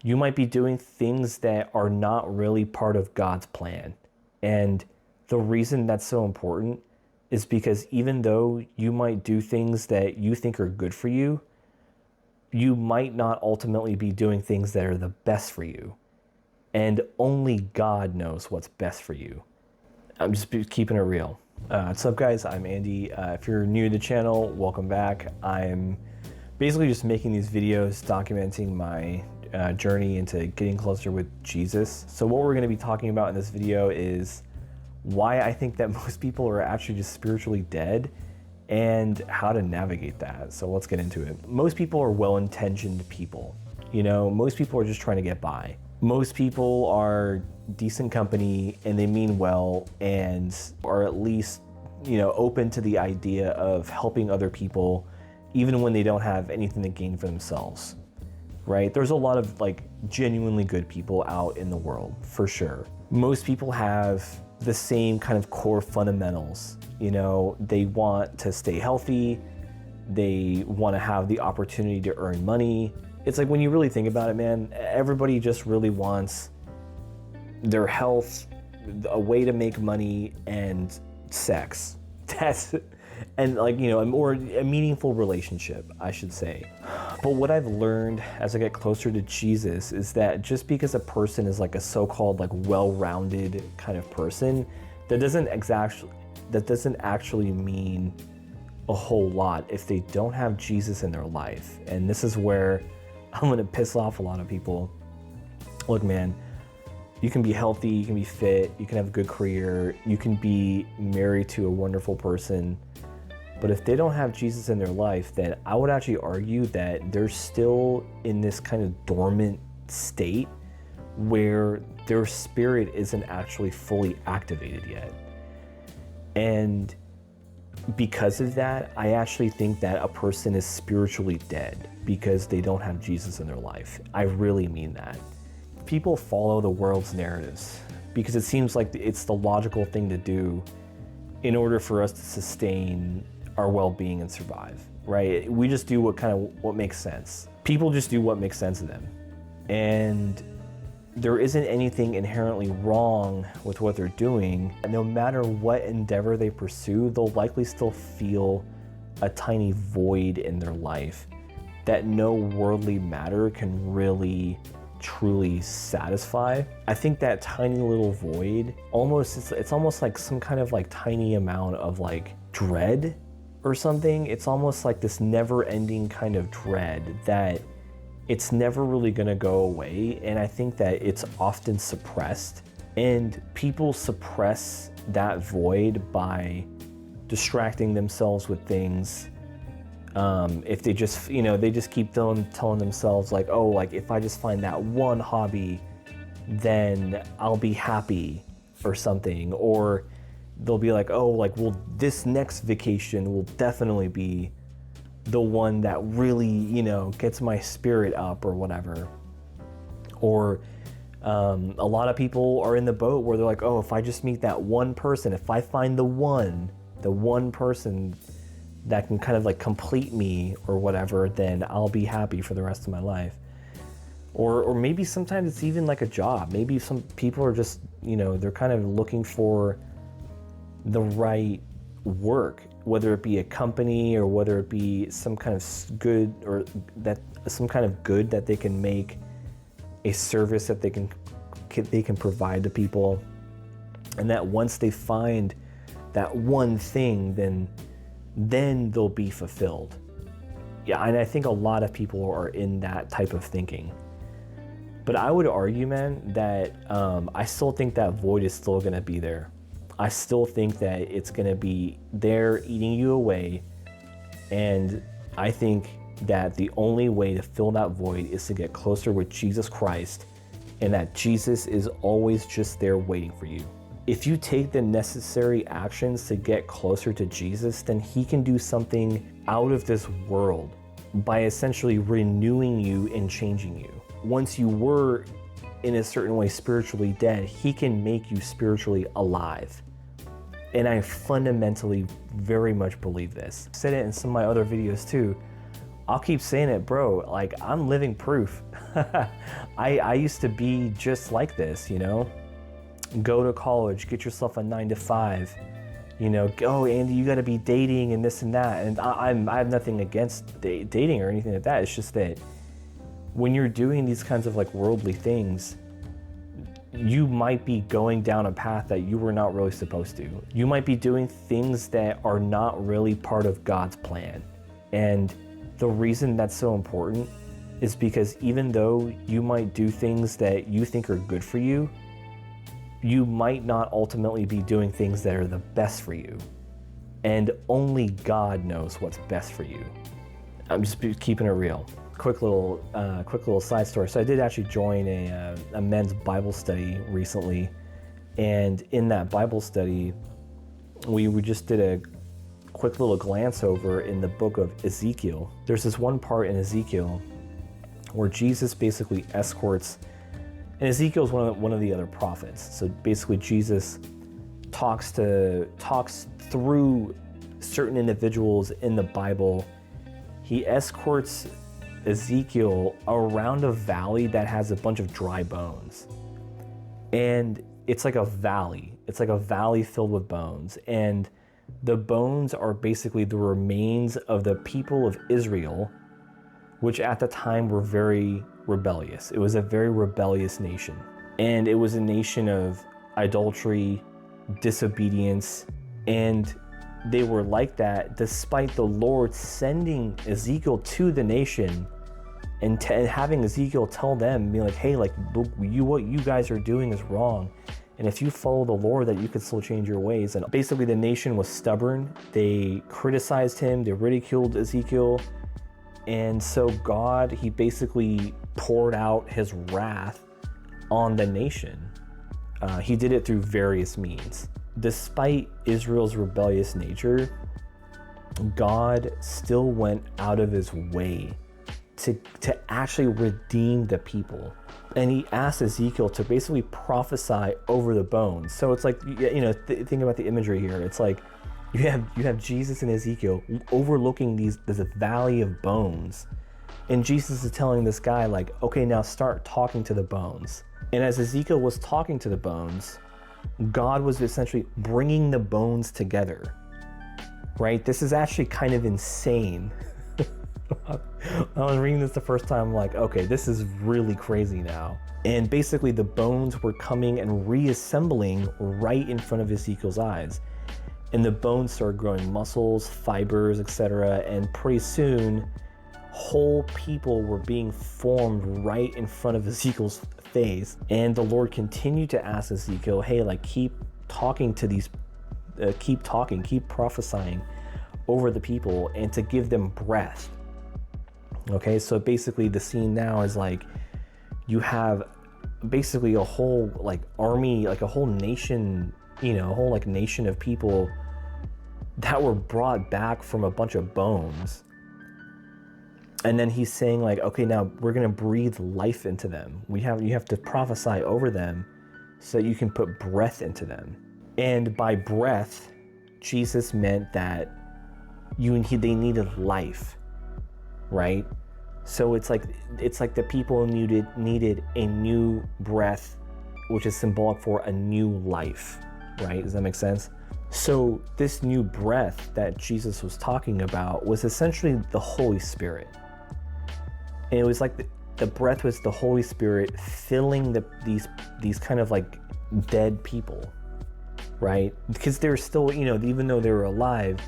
You might be doing things that are not really part of God's plan. And the reason that's so important is because even though you might do things that you think are good for you, you might not ultimately be doing things that are the best for you. And only God knows what's best for you. I'm just keeping it real. What's up, guys? I'm Andy. If you're new to the channel, welcome back. I'm basically just making these videos documenting my journey into getting closer with Jesus. So what we're going to be talking about in this video is why I think that most people are actually just spiritually dead and how to navigate that. So let's get into it. Most people are well-intentioned people. You know, most people are just trying to get by. Most people are decent company and they mean well and are at least, you know, open to the idea of helping other people even when they don't have anything to gain for themselves, right? There's a lot of like genuinely good people out in the world, for sure. Most people have the same kind of core fundamentals. You know, they want to stay healthy. They want to have the opportunity to earn money. It's like when you really think about it, man, everybody just really wants their health, a way to make money, and sex. And like, you know, a meaningful relationship, I should say. But what I've learned as I get closer to Jesus is that just because a person is like a so-called like well-rounded kind of person, that doesn't actually mean a whole lot if they don't have Jesus in their life. And this is where I'm gonna piss off a lot of people. Look, man, you can be healthy, you can be fit, you can have a good career, you can be married to a wonderful person, but if they don't have Jesus in their life, then I would actually argue that they're still in this kind of dormant state where their spirit isn't actually fully activated yet. And because of that, I actually think that a person is spiritually dead because they don't have Jesus in their life. I really mean that. People follow the world's narratives because it seems like it's the logical thing to do in order for us to sustain our well-being and survive, right? We just do what makes sense. People just do what makes sense to them. And there isn't anything inherently wrong with what they're doing. No matter what endeavor they pursue, they'll likely still feel a tiny void in their life that no worldly matter can really truly satisfy. I think that tiny little void it's almost like some kind of like tiny amount of like dread or something. It's almost like this never-ending kind of dread that it's never really gonna go away. And I think that it's often suppressed, and people suppress that void by distracting themselves with things. If they just, you know, they just keep telling themselves like, oh, like if I just find that one hobby, then I'll be happy or something. Or they'll be like, oh, like, well, this next vacation will definitely be the one that really, you know, gets my spirit up or whatever. Or a lot of people are in the boat where they're like, oh, if I just meet that one person, if I find the one person that can kind of like complete me or whatever, then I'll be happy for the rest of my life. Or maybe sometimes it's even like a job. Maybe some people are just, you know, they're kind of looking for the right work, whether it be a company or whether it be some kind of good that they can make, a service that they can provide to people. And that once they find that one thing, then they'll be fulfilled. Yeah, and I think a lot of people are in that type of thinking. But I would argue, man, that I still think that void is still gonna be there. I still think that it's gonna be there eating you away. And I think that the only way to fill that void is to get closer with Jesus Christ, and that Jesus is always just there waiting for you. If you take the necessary actions to get closer to Jesus, then he can do something out of this world by essentially renewing you and changing you. Once you were in a certain way spiritually dead, he can make you spiritually alive. And I fundamentally very much believe this. I said it in some of my other videos too. I'll keep saying it, bro. Like, I'm living proof. I used to be just like this, you know? Go to college, get yourself a 9 to 5, you know, go, Andy, you got to be dating and this and that. And I have nothing against dating or anything like that. It's just that when you're doing these kinds of like worldly things, you might be going down a path that you were not really supposed to. You might be doing things that are not really part of God's plan. And the reason that's so important is because even though you might do things that you think are good for you, you might not ultimately be doing things that are the best for you. And only God knows what's best for you. I'm just keeping it real. Quick little side story. So I did actually join a men's Bible study recently. And in that Bible study, we just did a quick little glance over in the book of Ezekiel. There's this one part in Ezekiel where Jesus basically escorts, and Ezekiel is one of the other prophets. So basically Jesus talks through certain individuals in the Bible. He escorts Ezekiel around a valley that has a bunch of dry bones. And it's like a valley. It's like a valley filled with bones. And the bones are basically the remains of the people of Israel, which at the time were very rebellious. It was a very rebellious nation. And it was a nation of idolatry, disobedience, and they were like that despite the Lord sending Ezekiel to the nation and having Ezekiel tell them, be like, hey, like what you guys are doing is wrong. And if you follow the Lord, that you could still change your ways. And basically the nation was stubborn. They criticized him. They ridiculed Ezekiel. And so God, he basically poured out his wrath on the nation. He did it through various means. Despite Israel's rebellious nature, God still went out of his way to actually redeem the people. And he asked Ezekiel to basically prophesy over the bones. So it's like, you know, think about the imagery here. It's like you have Jesus and Ezekiel overlooking this valley of bones. And Jesus is telling this guy, like, okay, now start talking to the bones. And as Ezekiel was talking to the bones, God was essentially bringing the bones together, right? This is actually kind of insane. I was reading this the first time, I'm like, okay, this is really crazy now. And basically the bones were coming and reassembling right in front of Ezekiel's eyes. And the bones started growing muscles, fibers, etc. And pretty soon, whole people were being formed right in front of Ezekiel's face. And the Lord continued to ask Ezekiel, hey, like keep talking to these, keep prophesying over the people and to give them breath. Okay, so basically the scene now is like you have basically a whole like army, like a whole nation, you know, a whole like nation of people that were brought back from a bunch of bones. And then he's saying like, okay, now we're gonna breathe life into them. You have to prophesy over them so that you can put breath into them. And by breath, Jesus meant that they needed life, right? So it's like the people needed a new breath, which is symbolic for a new life, right? Does that make sense? So this new breath that Jesus was talking about was essentially the Holy Spirit. And it was like the breath was the Holy Spirit filling these kind of like dead people, right? Because they're still, you know, even though they were alive,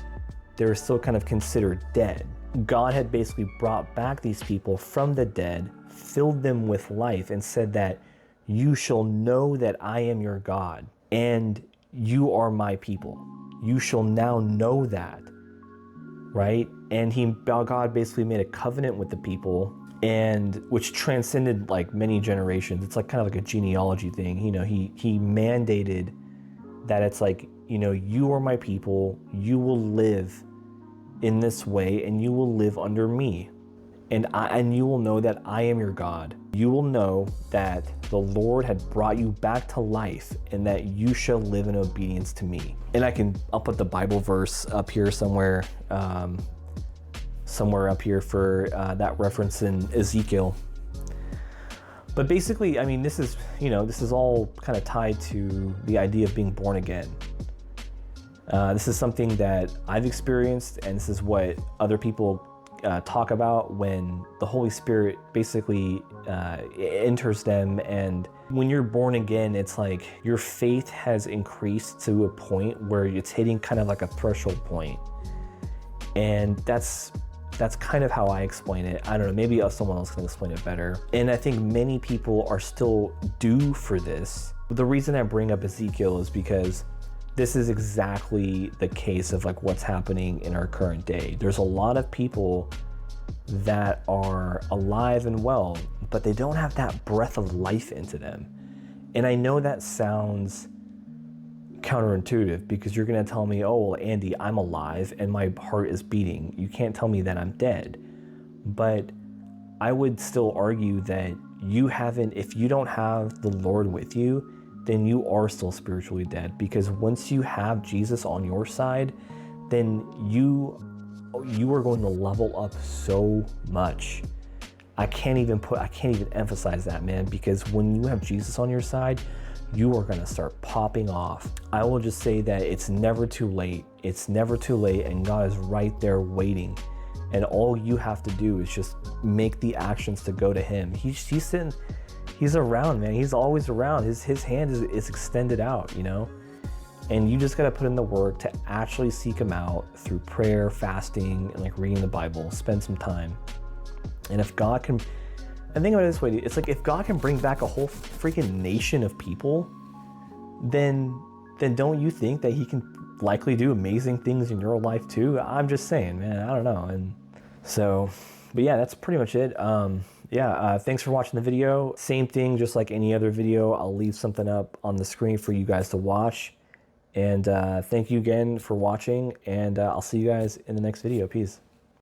they were still kind of considered dead. God had basically brought back these people from the dead, filled them with life, and said that you shall know that I am your God, and you are my people. You shall now know that, right? And God basically made a covenant with the people, and which transcended like many generations. It's like kind of like a genealogy thing. You know, he mandated that it's like, you know, you are my people, you will live in this way, and you will live under me. And you will know that I am your God. You will know that the Lord had brought you back to life and that you shall live in obedience to me. And I'll put the Bible verse up here somewhere up here for that reference in Ezekiel. But basically, I mean, this is, this is all kind of tied to the idea of being born again. This is something that I've experienced, and this is what other people talk about when the Holy Spirit basically enters them. And when you're born again, it's like your faith has increased to a point where it's hitting kind of like a threshold point. And that's kind of how I explain it. I don't know, maybe someone else can explain it better. And I think many people are still due for this. The reason I bring up Ezekiel is because this is exactly the case of like what's happening in our current day. There's a lot of people that are alive and well, but they don't have that breath of life into them. And I know that sounds counterintuitive, because you're going to tell me, oh, well, Andy, I'm alive and my heart is beating. You can't tell me that I'm dead. But I would still argue that if you don't have the Lord with you, then you are still spiritually dead, because once you have Jesus on your side, then you are going to level up so much. I can't even emphasize that, man, because when you have Jesus on your side, you are going to start popping off. I will just say that it's never too late. It's never too late, and God is right there waiting. And all you have to do is just make the actions to go to him. He's around, man. He's always around. His hand is extended out, And you just got to put in the work to actually seek him out through prayer, fasting, and like reading the Bible. Spend some time. And if God can, and think about it this way, it's like if God can bring back a whole freaking nation of people, then don't you think that he can likely do amazing things in your life too? I'm just saying, man, I don't know. And so, but yeah, that's pretty much it. Thanks for watching the video. Same thing, just like any other video, I'll leave something up on the screen for you guys to watch. And thank you again for watching, and I'll see you guys in the next video. Peace.